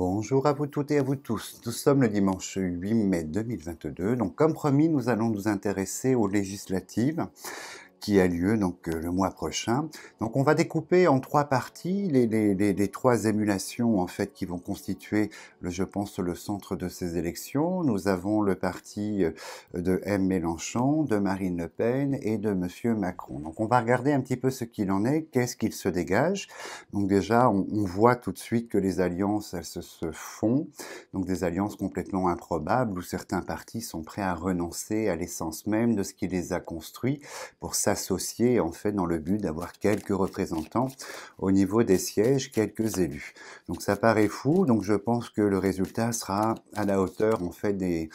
Bonjour à vous toutes et à vous tous. Nous sommes le dimanche 8 mai 2022. Donc, comme promis, nous allons nous intéresser aux législatives qui a lieu le mois prochain. Donc on va découper en trois parties les trois émulations en fait qui vont constituer, je pense, le centre de ces élections. Nous avons le parti de M. Mélenchon, de Marine Le Pen et de Monsieur Macron. Donc on va regarder un petit peu ce qu'il en est, qu'est-ce qu'il se dégage. Donc déjà, on voit tout de suite que les alliances, elles se font, donc des alliances complètement improbables où certains partis sont prêts à renoncer à l'essence même de ce qui les a construits pour s'associer en fait dans le but d'avoir quelques représentants au niveau des sièges, quelques élus. Donc ça paraît fou, donc je pense que le résultat sera à la hauteur en fait des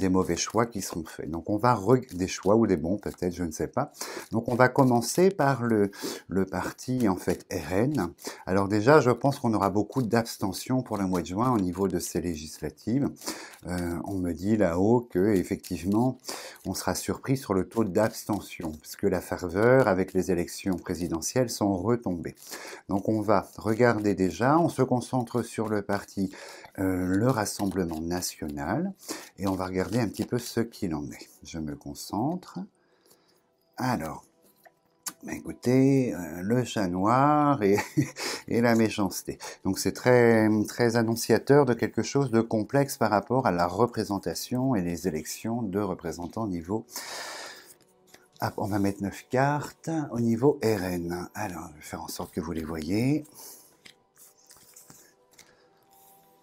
mauvais choix qui seront faits. Donc on va des choix ou des bons peut-être, je ne sais pas. Donc on va commencer par le parti en fait RN. Alors déjà, je pense qu'on aura beaucoup d'abstention pour le mois de juin au niveau de ces législatives. On me dit là-haut que effectivement, on sera surpris sur le taux d'abstention, parce que la ferveur avec les élections présidentielles sont retombées. Donc on va regarder déjà, on se concentre sur le parti le Rassemblement National, et on va regarder un petit peu ce qu'il en est. Je me concentre. Alors, écoutez, le chat noir et, et la méchanceté. Donc c'est très, très annonciateur de quelque chose de complexe par rapport à la représentation et les élections de représentants au niveau... Ah, on va mettre 9 cartes au niveau RN. Alors, je vais faire en sorte que vous les voyez.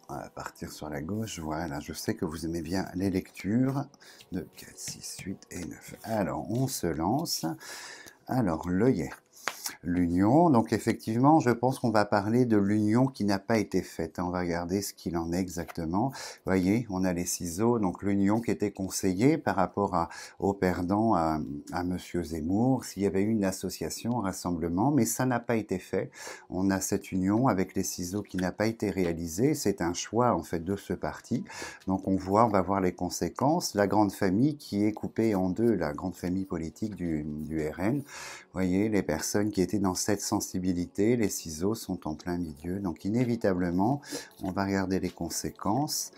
On va partir sur la gauche. Voilà, je sais que vous aimez bien les lectures. 2, 4, 6, 8 et 9. Alors, on se lance. Alors, l'œillet. L'union, donc effectivement, je pense qu'on va parler de l'union qui n'a pas été faite. On va regarder ce qu'il en est exactement. Vous voyez, on a les ciseaux, donc l'union qui était conseillée par rapport au perdant, à Monsieur Zemmour, s'il y avait eu une association, un rassemblement, mais ça n'a pas été fait. On a cette union avec les ciseaux qui n'a pas été réalisée. C'est un choix, en fait, de ce parti. Donc on va voir les conséquences. La grande famille qui est coupée en deux, la grande famille politique du RN. Vous voyez, les personnes qui étaient dans cette sensibilité, les ciseaux sont en plein milieu. Donc inévitablement, on va regarder les conséquences.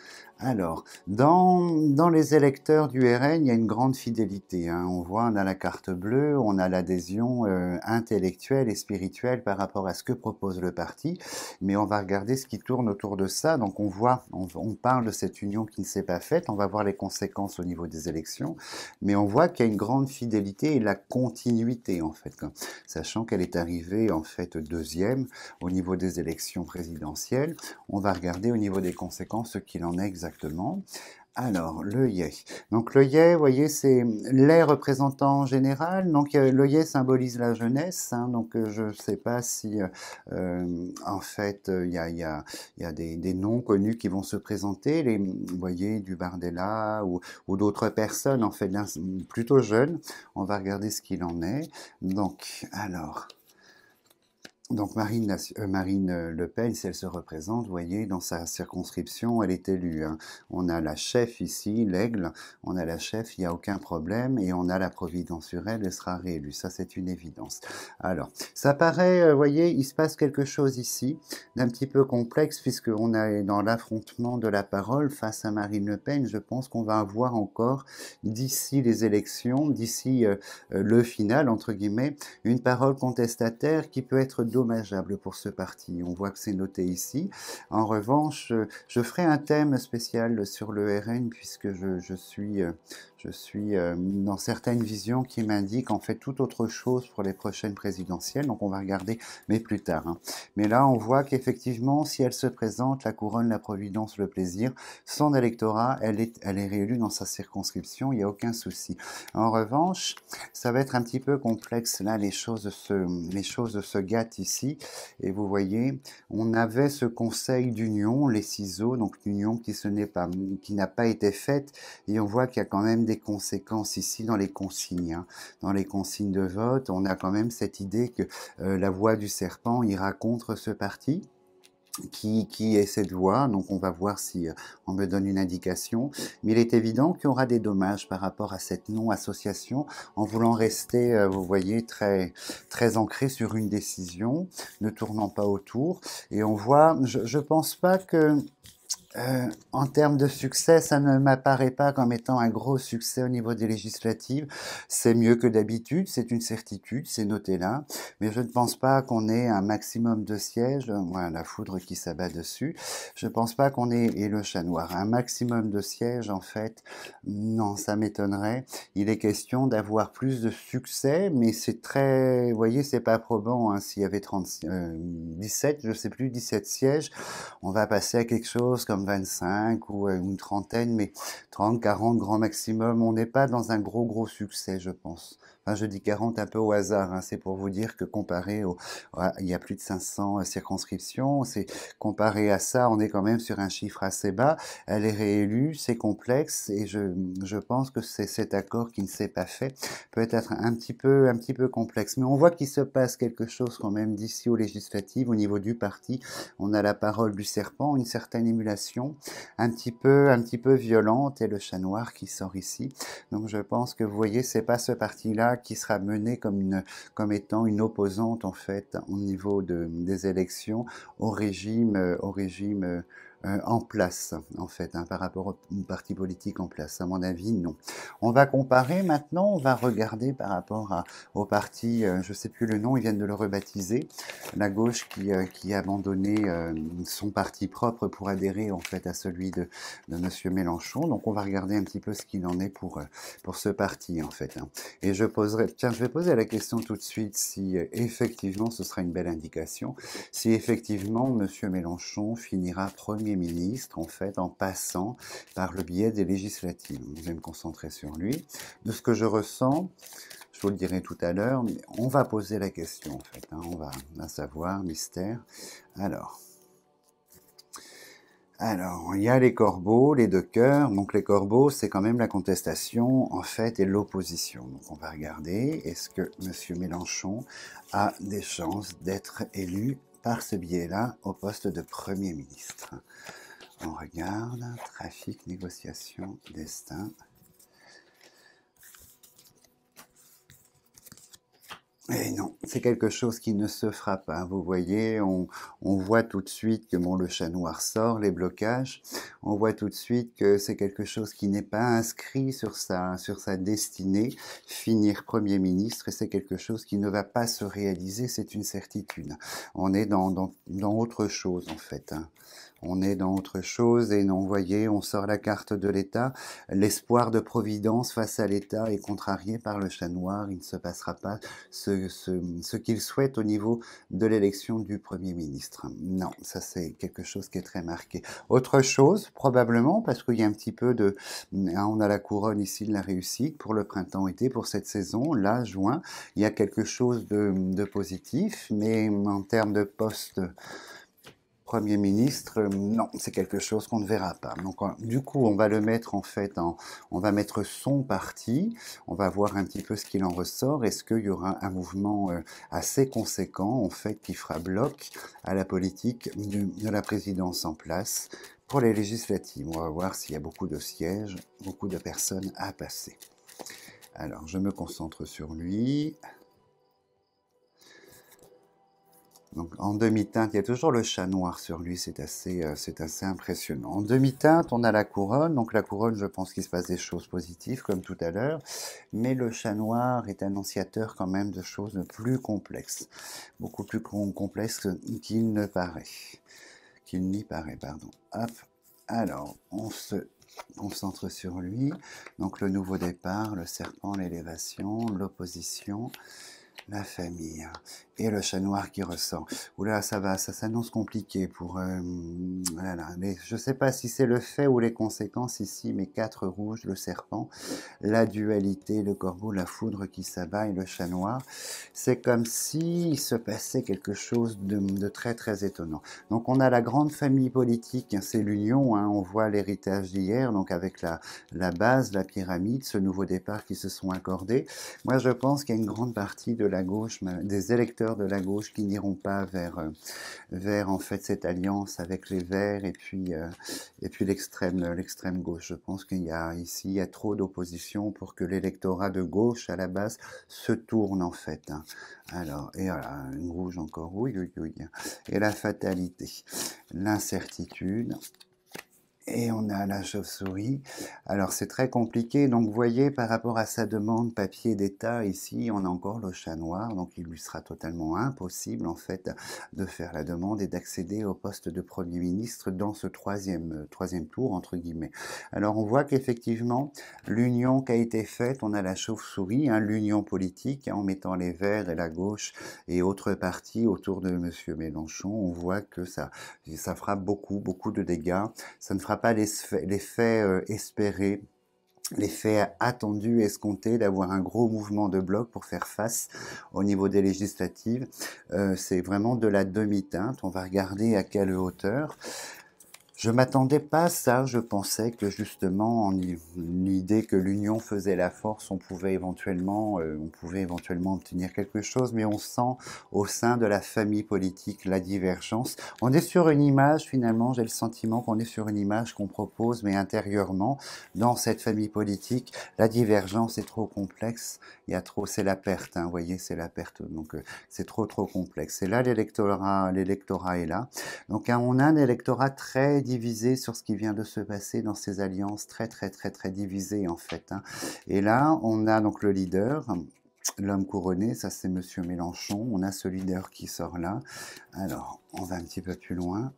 Alors, dans les électeurs du RN, il y a une grande fidélité. Hein. On voit, on a la carte bleue, on a l'adhésion intellectuelle et spirituelle par rapport à ce que propose le parti. Mais on va regarder ce qui tourne autour de ça. Donc on voit, on parle de cette union qui ne s'est pas faite. On va voir les conséquences au niveau des élections. Mais on voit qu'il y a une grande fidélité et la continuité, en fait. Sachant qu'elle est arrivée, en fait, deuxième au niveau des élections présidentielles. On va regarder au niveau des conséquences ce qu'il en est exactement. Alors, l'œillet. Donc, l'œillet, vous voyez, c'est les représentants en général. Donc, l'œillet symbolise la jeunesse. Hein, donc, je ne sais pas si, en fait, il y a des noms connus qui vont se présenter. Vous voyez, du Bardella ou d'autres personnes, en fait, plutôt jeunes. On va regarder ce qu'il en est. Donc, alors... Donc Marine Le Pen, si elle se représente, vous voyez, dans sa circonscription, elle est élue. Hein. On a la chef ici, l'aigle, on a la chef, il n'y a aucun problème, et on a la Providence sur elle, elle sera réélue. Ça, c'est une évidence. Alors, ça paraît, vous voyez, il se passe quelque chose ici, d'un petit peu complexe, puisqu'on est dans l'affrontement de la parole face à Marine Le Pen. Je pense qu'on va avoir encore, d'ici les élections, d'ici le final, entre guillemets, une parole contestataire qui peut être dommageable pour ce parti. On voit que c'est noté ici. En revanche, je ferai un thème spécial sur le RN puisque je suis dans certaines visions qui m'indiquent en fait tout autre chose pour les prochaines présidentielles. Donc on va regarder, mais plus tard. Hein. Mais là, on voit qu'effectivement, si elle se présente, la couronne, la providence, le plaisir, son électorat, elle est réélue dans sa circonscription, il n'y a aucun souci. En revanche, ça va être un petit peu complexe. Là, les choses se gâtent ici. Et vous voyez, on avait ce conseil d'union, les ciseaux, donc l'union qui n'a pas été faite. Et on voit qu'il y a quand même des conséquences ici dans les consignes. Hein. Dans les consignes de vote, on a quand même cette idée que la voix du serpent ira contre ce parti. Qui est cette voie, donc on va voir si on me donne une indication, mais il est évident qu'il y aura des dommages par rapport à cette non-association, en voulant rester, vous voyez, très, très ancré sur une décision, ne tournant pas autour, et on voit, je pense pas que En termes de succès, ça ne m'apparaît pas comme étant un gros succès au niveau des législatives. C'est mieux que d'habitude, c'est une certitude, c'est noté là. Mais je ne pense pas qu'on ait un maximum de sièges. Voilà, la foudre qui s'abat dessus. Je ne pense pas qu'on ait, et le chat noir, un maximum de sièges, en fait. Non, ça m'étonnerait. Il est question d'avoir plus de succès, mais c'est très, vous voyez, c'est pas probant, hein. S'il y avait 17, je sais plus, 17 sièges, on va passer à quelque chose comme 25 ou une trentaine, mais 30, 40 grand maximum. On n'est pas dans un gros succès, je pense. Enfin, je dis 40 un peu au hasard, hein. C'est pour vous dire que comparé au, il y a plus de 500 circonscriptions, c'est comparé à ça, on est quand même sur un chiffre assez bas. Elle est réélue, c'est complexe, et je pense que c'est cet accord qui ne s'est pas fait peut-être un petit peu complexe. Mais on voit qu'il se passe quelque chose quand même d'ici aux législatives, au niveau du parti. On a la parole du serpent, une certaine émulation, un petit peu violente, et le chat noir qui sort ici. Donc je pense que vous voyez, c'est pas ce parti-là qui sera mené comme étant une opposante en fait au niveau des élections au régime en place, en fait, hein, par rapport au parti politique en place. À mon avis, non. On va comparer maintenant, on va regarder par rapport au parti, je ne sais plus le nom, ils viennent de le rebaptiser, la gauche qui a abandonné son parti propre pour adhérer en fait à celui de Monsieur Mélenchon. Donc on va regarder un petit peu ce qu'il en est pour ce parti en fait, hein. Et je vais poser la question tout de suite si effectivement ce sera une belle indication, si effectivement Monsieur Mélenchon finira Premier ministre en fait en passant par le biais des législatives. Je vais me concentrer sur lui. De ce que je ressens, je vous le dirai tout à l'heure, mais on va poser la question en fait, hein, on va savoir, mystère. Alors, il y a les corbeaux, les deux cœurs. Donc les corbeaux, c'est quand même la contestation en fait et l'opposition. Donc on va regarder, est-ce que Monsieur Mélenchon a des chances d'être élu par ce biais-là au poste de Premier ministre? On regarde, trafic, négociation, destin. Et non, c'est quelque chose qui ne se fera pas. Vous voyez, on voit tout de suite que bon, le chat noir sort, les blocages. On voit tout de suite que c'est quelque chose qui n'est pas inscrit sur sa destinée, finir Premier ministre, et c'est quelque chose qui ne va pas se réaliser, c'est une certitude. On est dans autre chose, en fait, hein. On est dans autre chose, et non, vous voyez, on sort la carte de l'État. L'espoir de providence face à l'État est contrarié par le chat noir. Il ne se passera pas ce qu'il souhaite au niveau de l'élection du Premier ministre. Non, ça c'est quelque chose qui est très marqué. Autre chose, probablement, parce qu'il y a un petit peu de... Hein, on a la couronne ici de la réussite pour le printemps-été, pour cette saison, là, juin, il y a quelque chose de positif, mais en termes de poste Premier ministre, non, c'est quelque chose qu'on ne verra pas. Donc, du coup, on va le mettre en fait on va mettre son parti, on va voir un petit peu ce qu'il en ressort. Est-ce qu'il y aura un mouvement assez conséquent en fait qui fera bloc à la politique de la présidence en place pour les législatives? On va voir s'il y a beaucoup de sièges, beaucoup de personnes à passer. Alors, je me concentre sur lui. Donc en demi-teinte, il y a toujours le chat noir sur lui, c'est assez impressionnant. En demi-teinte, on a la couronne. Donc la couronne, je pense qu'il se passe des choses positives, comme tout à l'heure. Mais le chat noir est annonciateur quand même de choses plus complexes. Beaucoup plus complexes qu'il ne paraît. Qu'il n'y paraît, pardon. Hop. Alors, on se concentre sur lui. Donc le nouveau départ, le serpent, l'élévation, l'opposition, la famille et le chat noir qui ressort. Oula, ça va, ça s'annonce compliqué pour... voilà. Mais je ne sais pas si c'est le fait ou les conséquences ici, mais 4 rouges, le serpent, la dualité, le corbeau, la foudre qui s'abat et le chat noir. C'est comme s'il se passait quelque chose de très étonnant. Donc on a la grande famille politique, c'est l'union, hein, on voit l'héritage d'hier, donc avec la base, la pyramide, ce nouveau départ qui se sont accordés. Moi je pense qu'il y a une grande partie de la gauche, des électeurs de la gauche qui n'iront pas vers en fait cette alliance avec les Verts et puis l'extrême gauche. Je pense qu'il y a ici il y a trop d'opposition pour que l'électorat de gauche à la base se tourne en fait, hein. Alors, et voilà, une rouge encore, oui. Et la fatalité, l'incertitude, Et on a la chauve-souris. Alors c'est très compliqué. Donc vous voyez, par rapport à sa demande papier d'État, ici, on a encore le chat noir. Donc il lui sera totalement impossible, en fait, de faire la demande et d'accéder au poste de Premier ministre dans ce troisième tour, entre guillemets. Alors on voit qu'effectivement, l'union qui a été faite, on a la chauve-souris, hein, l'union politique, hein, en mettant les Verts et la gauche et autres partis autour de M. Mélenchon. On voit que ça fera beaucoup de dégâts. Ça ne fera pas l'effet espéré, l'effet attendu, escompté d'avoir un gros mouvement de bloc pour faire face au niveau des législatives. C'est vraiment de la demi-teinte. On va regarder à quelle hauteur. Je m'attendais pas à ça, je pensais que justement, en l'idée que l'union faisait la force, on pouvait éventuellement obtenir quelque chose, mais on sent au sein de la famille politique la divergence. On est sur une image, finalement, j'ai le sentiment qu'on est sur une image qu'on propose, mais intérieurement, dans cette famille politique, la divergence est trop complexe, il y a trop, c'est la perte, hein, vous voyez, c'est la perte, donc c'est trop complexe. Et là, l'électorat est là. Donc on a un électorat très divisé sur ce qui vient de se passer dans ces alliances, très divisé en fait, hein. Et là, on a donc le leader, l'homme couronné, ça c'est Monsieur Mélenchon. On a ce leader qui sort là. Alors, on va un petit peu plus loin.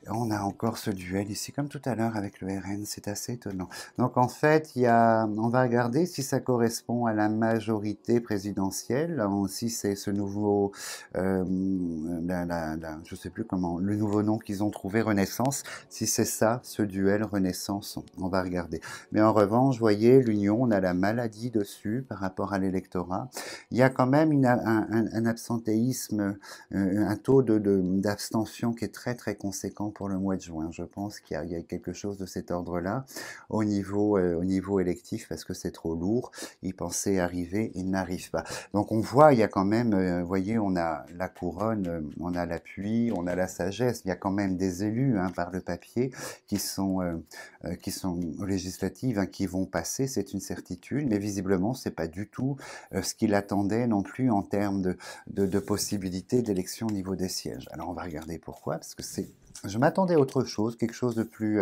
On a encore ce duel ici, comme tout à l'heure avec le RN, c'est assez étonnant. Donc en fait, on va regarder si ça correspond à la majorité présidentielle. Aussi, c'est ce nouveau, je sais plus comment, le nouveau nom qu'ils ont trouvé, Renaissance. Si c'est ça, ce duel Renaissance, on va regarder. Mais en revanche, vous voyez, l'Union, on a la maladie dessus par rapport à l'électorat. Il y a quand même un absentéisme, un taux d'abstention qui est très conséquent pour le mois de juin. Je pense qu'il y a quelque chose de cet ordre-là au niveau électif parce que c'est trop lourd. Ils pensaient arriver, ils n'arrivent pas. Donc on voit, il y a quand même, vous voyez, on a la couronne, on a l'appui, on a la sagesse. Il y a quand même des élus, hein, par le papier qui sont législatives, hein, qui vont passer, c'est une certitude. Mais visiblement, c'est pas du tout ce qu'il attendait non plus en termes de possibilités d'élection au niveau des sièges. Alors on va regarder pourquoi, parce que je m'attendais à autre chose, quelque chose de plus,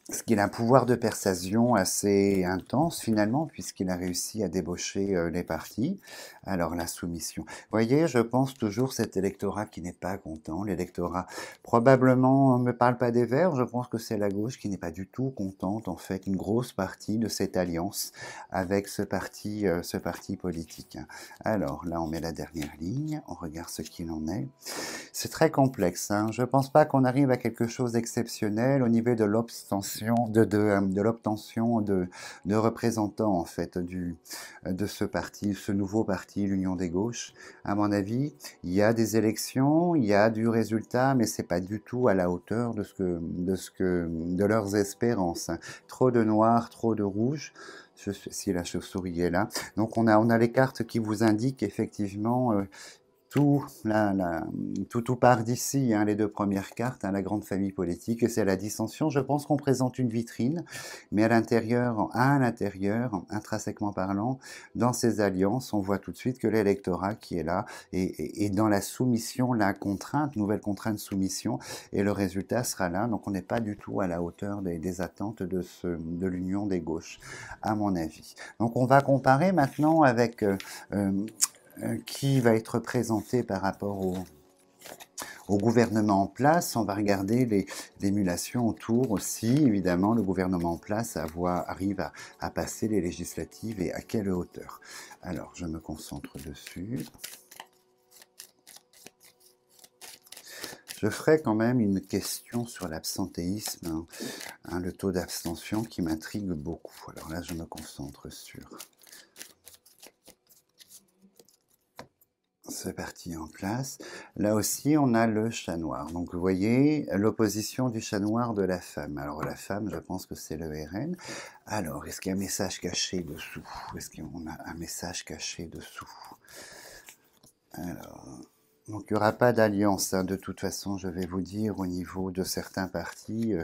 parce qu'il a un pouvoir de persuasion assez intense finalement, puisqu'il a réussi à débaucher les partis. Alors la soumission. Vous voyez, je pense toujours cet électorat qui n'est pas content. L'électorat, probablement, ne me parle pas des Verts, je pense que c'est la gauche qui n'est pas du tout contente, en fait, une grosse partie de cette alliance avec ce parti politique. Alors là, on met la dernière ligne, on regarde ce qu'il en est. C'est très complexe, hein. Je ne pense pas qu'on arrive à quelque chose d'exceptionnel au niveau de l'obtention de représentants en fait de ce parti, ce nouveau parti, l'Union des gauches. À mon avis, il y a des élections, il y a du résultat, mais c'est pas du tout à la hauteur de leurs espérances, hein. Trop de noir, trop de rouge. Si la chauve-souris est là. Donc on a les cartes qui vous indiquent effectivement tout, tout part d'ici, hein, les deux premières cartes, hein, la grande famille politique, et c'est la dissension. Je pense qu'on présente une vitrine, mais à l'intérieur, intrinsèquement parlant, dans ces alliances, on voit tout de suite que l'électorat qui est là est dans la soumission, la contrainte, nouvelle contrainte soumission, et le résultat sera là. Donc on n'est pas du tout à la hauteur des attentes de l'union des gauches, à mon avis. Donc on va comparer maintenant avec qui va être présenté par rapport au gouvernement en place. On va regarder l'émulation autour aussi. Évidemment, le gouvernement en place arrive à passer les législatives et à quelle hauteur. Alors, je me concentre dessus. Je ferai quand même une question sur l'absentéisme, hein, le taux d'abstention qui m'intrigue beaucoup. Alors là, je me concentre sur ce parti en place. Là aussi, on a le chat noir. Donc, vous voyez, l'opposition du chat noir de la femme. Alors, la femme, je pense que c'est le RN. Alors, est-ce qu'il y a un message caché dessous? Est-ce qu'on a un message caché dessous? Alors, donc il n'y aura pas d'alliance, hein. De toute façon, je vais vous dire, au niveau de certains partis,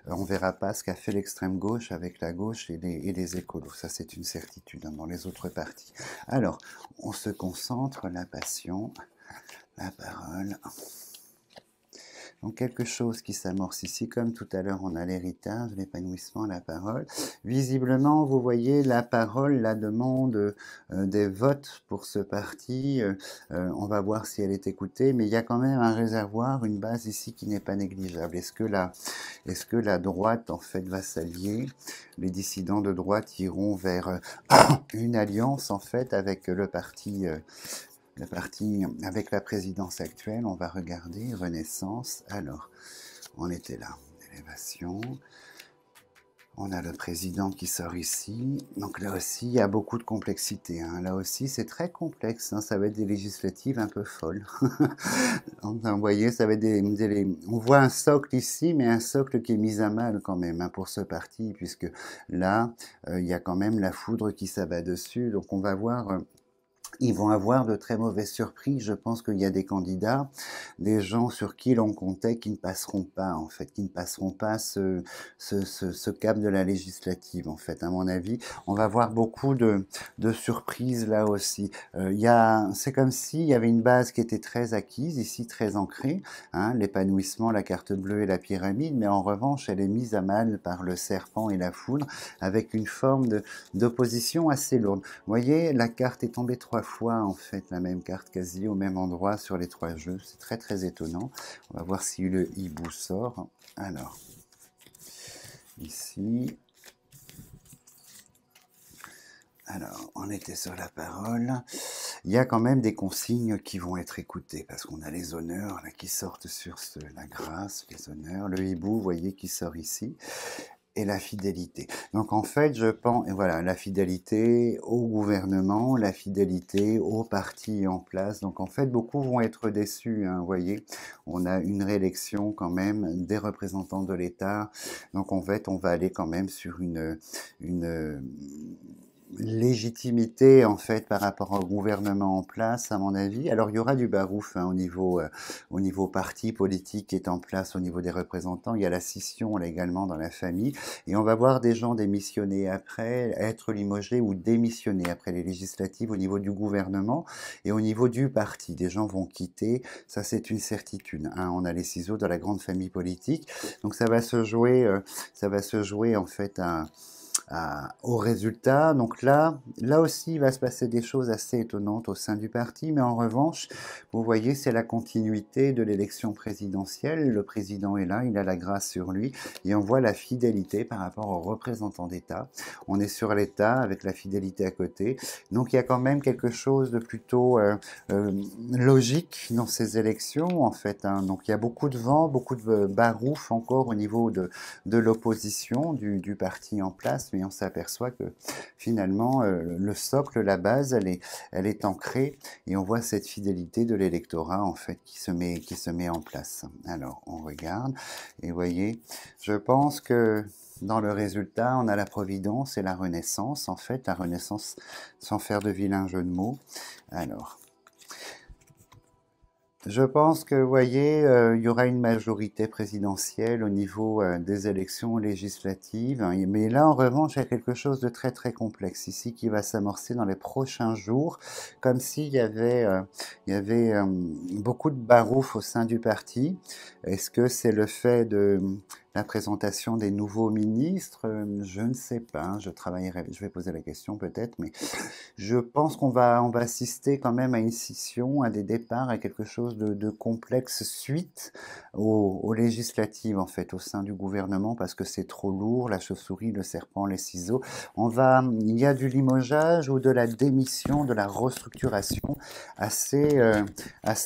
on ne verra pas ce qu'a fait l'extrême gauche avec la gauche et les écolos. Ça, c'est une certitude, hein, dans les autres partis. Alors, on se concentre, la passion, la parole. Donc quelque chose qui s'amorce ici, comme tout à l'heure on a l'héritage, l'épanouissement, la parole. Visiblement, vous voyez, la parole, la demande des votes pour ce parti, on va voir si elle est écoutée, mais il y a quand même un réservoir, une base ici qui n'est pas négligeable. Est-ce que la droite, en fait, va s'allier? Les dissidents de droite iront vers une alliance, en fait, avec le parti avec la présidence actuelle. On va regarder, Renaissance. Alors, on était là, élévation. On a le président qui sort ici. Donc là aussi, il y a beaucoup de complexité. Hein. Là aussi, c'est très complexe. Hein. Ça va être des législatives un peu folles. Enfin, vous voyez, ça va être on voit un socle ici, mais un socle qui est mis à mal quand même hein, pour ce parti, puisque là, il y a quand même la foudre qui s'abat dessus. Donc on va voir... ils vont avoir de très mauvaises surprises. Je pense qu'il y a des candidats, des gens sur qui l'on comptait qui ne passeront pas, en fait, qui ne passeront pas ce cap de la législative, en fait, à mon avis. On va voir beaucoup de surprises là aussi. C'est comme s'il y avait une base qui était très acquise, ici très ancrée, hein, l'épanouissement, la carte bleue et la pyramide, mais en revanche, elle est mise à mal par le serpent et la foudre, avec une forme d'opposition assez lourde. Vous voyez, la carte est tombée 3 fois, en fait, la même carte quasi au même endroit sur les 3 jeux. C'est très très étonnant. On va voir si le hibou sort. Alors, ici. Alors, on était sur la parole. Il y a quand même des consignes qui vont être écoutées, parce qu'on a les honneurs là, qui sortent sur la grâce, les honneurs. Le hibou, vous voyez, qui sort ici. Et la fidélité. Donc en fait, je pense, voilà, la fidélité au gouvernement, la fidélité au parti en place. Donc en fait, beaucoup vont être déçus. Hein, vous voyez, on a une réélection quand même des représentants de l'État. Donc en fait, on va aller quand même sur une légitimité en fait par rapport au gouvernement en place à mon avis. Alors il y aura du barouf hein, au niveau parti politique qui est en place au niveau des représentants. Il y a la scission là, également dans la famille et on va voir des gens démissionner après, être limogés ou démissionner après les législatives au niveau du gouvernement et au niveau du parti. Des gens vont quitter, ça c'est une certitude. Hein. On a les ciseaux dans la grande famille politique, donc ça va se jouer en fait au résultat. Donc là aussi, il va se passer des choses assez étonnantes au sein du parti, mais en revanche, vous voyez, c'est la continuité de l'élection présidentielle. Le président est là, il a la grâce sur lui, et on voit la fidélité par rapport aux représentants d'État. On est sur l'État avec la fidélité à côté. Donc il y a quand même quelque chose de plutôt logique dans ces élections, en fait. Hein. Donc il y a beaucoup de vent, beaucoup de barouf encore au niveau de l'opposition du parti en place, mais on s'aperçoit que finalement le socle, la base, elle est ancrée et on voit cette fidélité de l'électorat en fait qui se met en place. Alors on regarde et vous voyez, je pense que dans le résultat, on a la Providence et la Renaissance. En fait, la Renaissance, sans faire de vilain jeu de mots. Alors, je pense que, vous voyez, il y aura une majorité présidentielle au niveau des élections législatives. Hein. Mais là, en revanche, il y a quelque chose de très très complexe ici qui va s'amorcer dans les prochains jours, comme s'il y avait, beaucoup de barouf au sein du parti. Est-ce que c'est le fait de la présentation des nouveaux ministres? Je ne sais pas. Je vais poser la question peut-être, mais je pense on va assister quand même à une scission, à des départs, à quelque chose de complexe suite aux législatives en fait, au sein du gouvernement, parce que c'est trop lourd, la chauve-souris, le serpent, les ciseaux. Il y a du limogeage ou de la démission, de la restructuration assez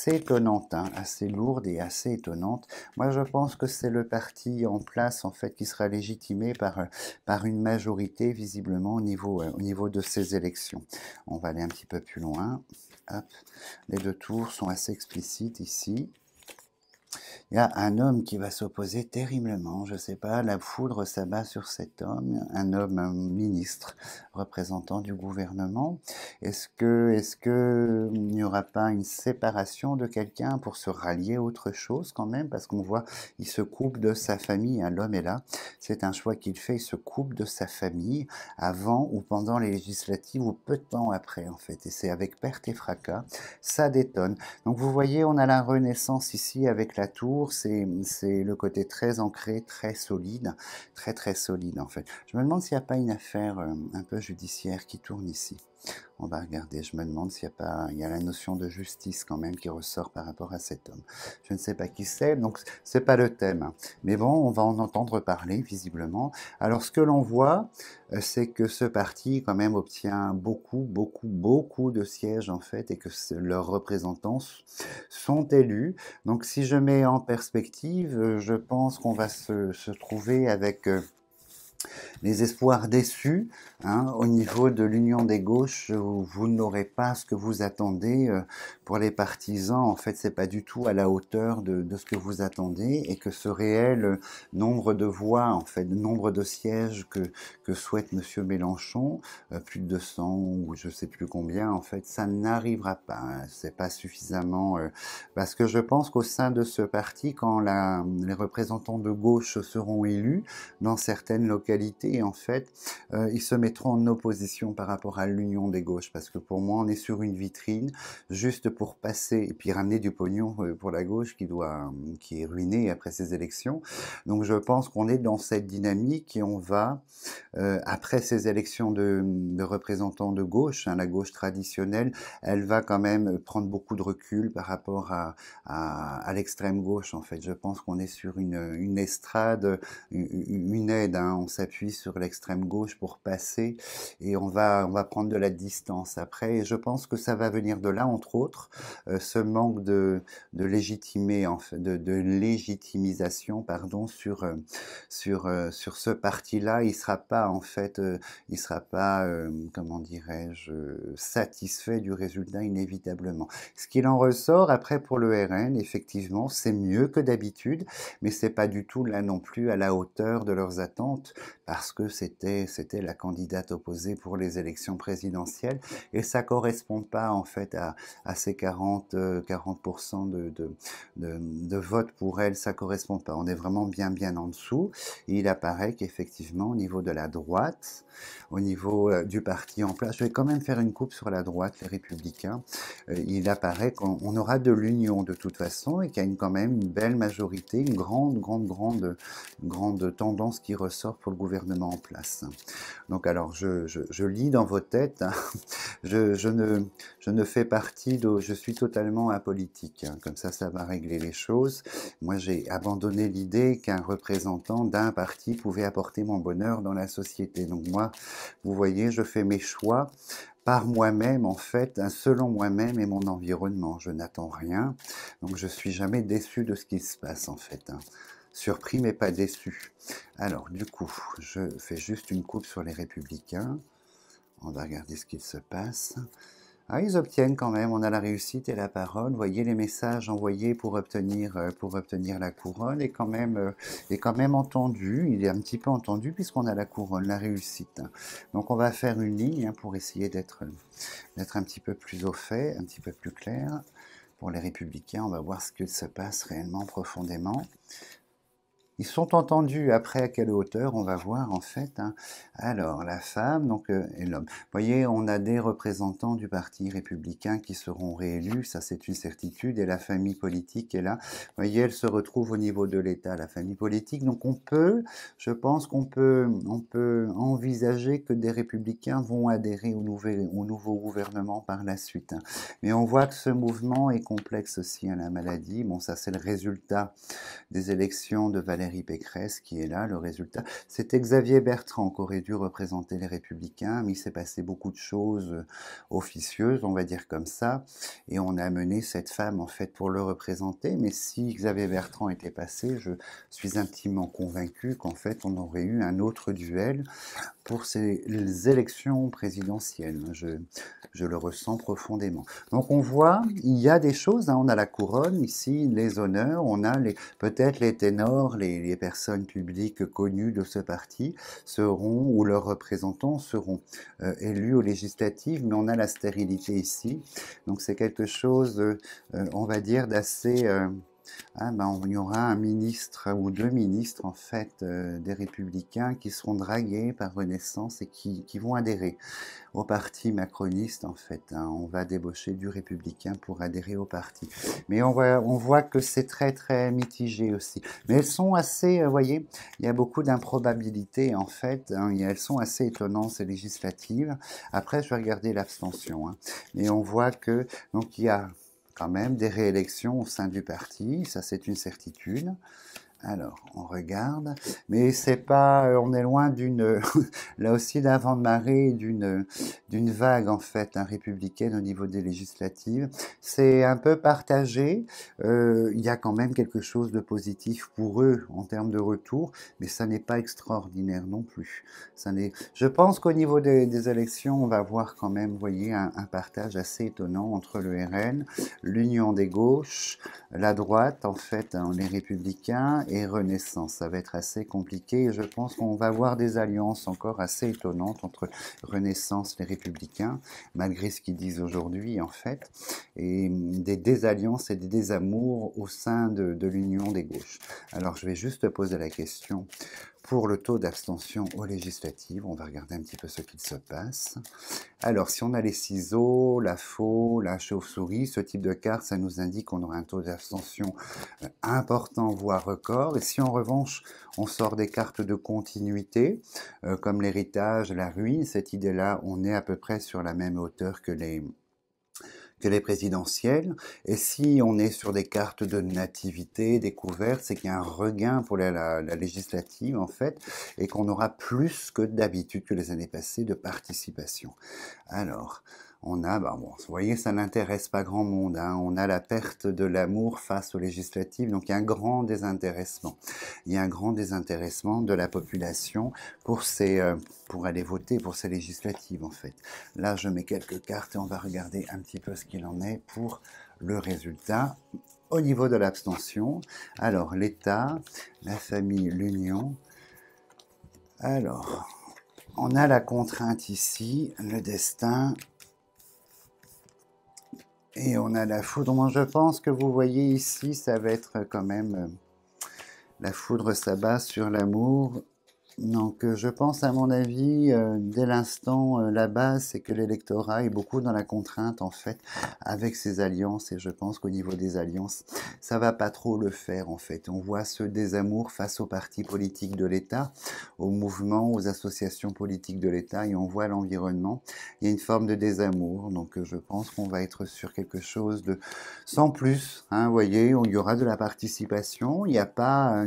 étonnante, hein, assez lourde et assez étonnante. Moi, je pense que c'est le parti en place en fait qui sera légitimé par une majorité visiblement au niveau de ces élections. On va aller un petit peu plus loin. Hop. Les 2 tours sont assez explicites ici. Il y a un homme qui va s'opposer terriblement, je ne sais pas, la foudre s'abat sur cet homme, un ministre, représentant du gouvernement. Est-ce que il n'y aura pas une séparation de quelqu'un pour se rallier à autre chose quand même? Parce qu'on voit, il se coupe de sa famille, hein, l'homme est là, c'est un choix qu'il fait, il se coupe de sa famille avant ou pendant les législatives ou peu de temps après en fait, et c'est avec perte et fracas, ça détonne. Donc vous voyez, on a la renaissance ici avec la tour, c'est le côté très ancré, très solide, très solide en fait. Je me demande s'il n'y a pas une affaire un peu judiciaire qui tourne ici. On va regarder, je me demande s'il n'y a pas, il y a la notion de justice quand même qui ressort par rapport à cet homme. Je ne sais pas qui c'est, donc c'est pas le thème, hein. Mais bon, on va en entendre parler visiblement. Alors ce que l'on voit, c'est que ce parti quand même obtient beaucoup de sièges en fait et que leurs représentants sont élus. Donc si je mets en perspective, je pense qu'on va se trouver avec les espoirs déçus, hein, au niveau de l'union des gauches, vous n'aurez pas ce que vous attendez. Pour les partisans, en fait, c'est pas du tout à la hauteur de ce que vous attendez et que ce réel nombre de voix, en fait, nombre de sièges que souhaite Monsieur Mélenchon, plus de 200 ou je sais plus combien, en fait, ça n'arrivera pas, hein. C'est pas suffisamment, parce que je pense qu'au sein de ce parti, quand les représentants de gauche seront élus dans certaines localités, en fait, ils se mettront en opposition par rapport à l'union des gauches, parce que pour moi, on est sur une vitrine, juste pour passer, et puis ramener du pognon pour la gauche qui est ruinée après ces élections. Donc je pense qu'on est dans cette dynamique et on va, après ces élections de représentants de gauche, hein, la gauche traditionnelle, elle va quand même prendre beaucoup de recul par rapport à l'extrême gauche, en fait. Je pense qu'on est sur une estrade, une aide, hein. On s'appuie sur l'extrême gauche pour passer et on va prendre de la distance après. Et je pense que ça va venir de là, entre autres, ce manque de légitimer, en fait, de légitimisation, pardon, sur ce parti-là. Il sera pas, en fait, il sera pas, comment dirais-je, satisfait du résultat inévitablement. Ce qu'il en ressort après pour le RN, effectivement, c'est mieux que d'habitude, mais c'est pas du tout là non plus à la hauteur de leurs attentes parce que c'était la candidate opposée pour les élections présidentielles et ça correspond pas en fait à ces 40% de vote pour elle, ça correspond pas. On est vraiment bien en dessous. Et il apparaît qu'effectivement au niveau de la droite, au niveau du parti en place, je vais quand même faire une coupe sur la droite, les Républicains. Il apparaît qu'on aura de l'union de toute façon et qu'il y a quand même une belle majorité, une grande tendance qui ressort pour le gouvernement en place. Donc alors, je lis dans vos têtes, hein, je ne fais partie je suis totalement apolitique, hein, comme ça va régler les choses. Moi, j'ai abandonné l'idée qu'un représentant d'un parti pouvait apporter mon bonheur dans la société. Donc moi, vous voyez, je fais mes choix par moi-même, en fait, hein, selon moi-même et mon environnement. Je n'attends rien, donc je suis jamais déçu de ce qui se passe, en fait, hein. Surpris mais pas déçu. Alors, du coup, je fais juste une coupe sur les Républicains. On va regarder ce qu'il se passe. Ah, ils obtiennent quand même, on a la réussite et la parole. Vous voyez, les messages envoyés pour obtenir la couronne est quand même entendu. Il est un petit peu entendu puisqu'on a la couronne, la réussite. Donc on va faire une ligne, hein, pour essayer d'être un petit peu plus au fait, un petit peu plus clair. Pour les Républicains, on va voir ce qu'il se passe réellement profondément. Ils sont entendus. Après, à quelle hauteur, on va voir en fait, hein. Alors, la femme donc, et l'homme. Vous voyez, on a des représentants du Parti républicain qui seront réélus, ça c'est une certitude, et la famille politique est là. Vous voyez, elle se retrouve au niveau de l'État, la famille politique. Donc je pense qu'on peut envisager que des républicains vont adhérer au nouveau gouvernement par la suite, hein. Mais on voit que ce mouvement est complexe aussi, hein, la maladie. Bon, ça c'est le résultat des élections de Valérie Pécresse qui est là, le résultat. C'était Xavier Bertrand qui aurait dû représenter les Républicains, mais il s'est passé beaucoup de choses officieuses, on va dire comme ça, et on a amené cette femme en fait pour le représenter, mais si Xavier Bertrand était passé, je suis intimement convaincu qu'en fait on aurait eu un autre duel pour ces élections présidentielles. Je le ressens profondément. Donc on voit, il y a des choses, hein, on a la couronne ici, les honneurs, on a peut-être les ténors, les personnes publiques connues de ce parti seront, ou leurs représentants seront élus aux législatives, mais on a la stérilité ici. Donc c'est quelque chose, on va dire, d'assez Ah ben, il y aura un ministre ou deux ministres en fait des Républicains qui seront dragués par Renaissance et qui vont adhérer au parti macroniste en fait. Hein. On va débaucher du Républicain pour adhérer au parti. Mais on voit que c'est très très mitigé aussi. Mais elles sont assez, vous voyez, il y a beaucoup d'improbabilités en fait. Hein. Elles sont assez étonnantes ces législatives. Après, je vais regarder l'abstention. Hein. Mais on voit que donc il y a quand même des réélections au sein du parti, ça c'est une certitude. Alors, on regarde, mais c'est pas, on est loin d'une, là aussi d'un vent de marée, d'une vague en fait, hein, républicaine au niveau des législatives. C'est un peu partagé. Il y a quand même quelque chose de positif pour eux en termes de retour, mais ça n'est pas extraordinaire non plus. Ça n'est. Je pense qu'au niveau des élections, on va voir quand même, vous voyez, un partage assez étonnant entre le RN, l'Union des gauches, la droite en fait, hein, les républicains et Renaissance. Ça va être assez compliqué et je pense qu'on va avoir des alliances encore assez étonnantes entre Renaissance et les Républicains, malgré ce qu'ils disent aujourd'hui en fait, et des désalliances et des désamours au sein de l'Union des gauches. Alors je vais juste poser la question pour le taux d'abstention aux législatives. On va regarder un petit peu ce qu'il se passe. Alors, si on a les ciseaux, la faux, la chauve-souris, ce type de carte, ça nous indique qu'on aura un taux d'abstention important, voire record. Et si en revanche, on sort des cartes de continuité, comme l'héritage, la ruine, cette idée-là, on est à peu près sur la même hauteur que les présidentielles. Et si on est sur des cartes de nativité, découverte, c'est qu'il y a un regain pour la législative, en fait, et qu'on aura plus que d'habitude que les années passées de participation. Alors, on a, bon, vous voyez, ça n'intéresse pas grand monde. Hein. On a la perte de l'amour face aux législatives, donc il y a un grand désintéressement. Il y a un grand désintéressement de la population pour aller voter pour ces législatives, en fait. Là, je mets quelques cartes et on va regarder un petit peu ce qu'il en est pour le résultat. Au niveau de l'abstention, alors l'État, la famille, l'union. Alors, on a la contrainte ici, le destin. Et on a la foudre. Moi, je pense que vous voyez ici, ça va être quand même... la foudre s'abat sur l'amour. Donc, je pense, à mon avis, dès l'instant, la base, c'est que l'électorat est beaucoup dans la contrainte, en fait, avec ses alliances. Et je pense qu'au niveau des alliances, ça va pas trop le faire, en fait. On voit ce désamour face aux partis politiques de l'État, aux mouvements, aux associations politiques de l'État, et on voit l'environnement. Il y a une forme de désamour. Donc, je pense qu'on va être sur quelque chose de sans plus. Hein, vous voyez, il y aura de la participation. Il n'y a pas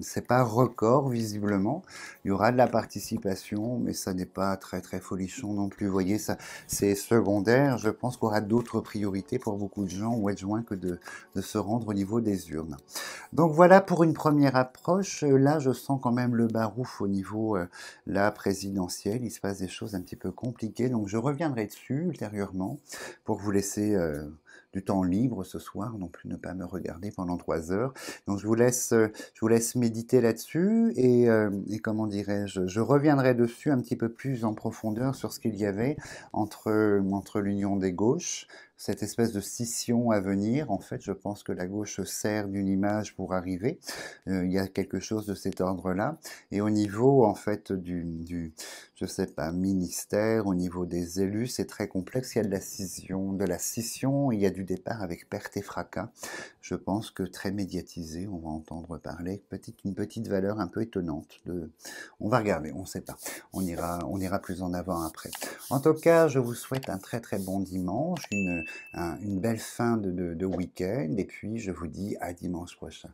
c'est pas record, visiblement. Il y aura de la participation, mais ça n'est pas très très folichon non plus. Vous voyez, ça, c'est secondaire. Je pense qu'il y aura d'autres priorités pour beaucoup de gens au juin que de se rendre au niveau des urnes. Donc voilà pour une première approche. Là, je sens quand même le barouf au niveau la présidentielle. Il se passe des choses un petit peu compliquées. Donc je reviendrai dessus ultérieurement pour vous laisser du temps libre ce soir, non plus ne pas me regarder pendant 3 heures. Donc je vous laisse méditer là-dessus et comment dirais-je, je reviendrai dessus un petit peu plus en profondeur sur ce qu'il y avait entre l'union des gauches, cette espèce de scission à venir. En fait, je pense que la gauche sert d'une image pour arriver. Il y a quelque chose de cet ordre-là. Et au niveau, en fait, je sais pas, ministère, au niveau des élus, c'est très complexe. Il y a de la scission, il y a du départ avec perte et fracas. Je pense que très médiatisé, on va entendre parler. Une petite valeur un peu étonnante. On va regarder, on ne sait pas. On ira plus en avant après. En tout cas, je vous souhaite un très très bon dimanche, une belle fin de week-end, et puis je vous dis à dimanche prochain.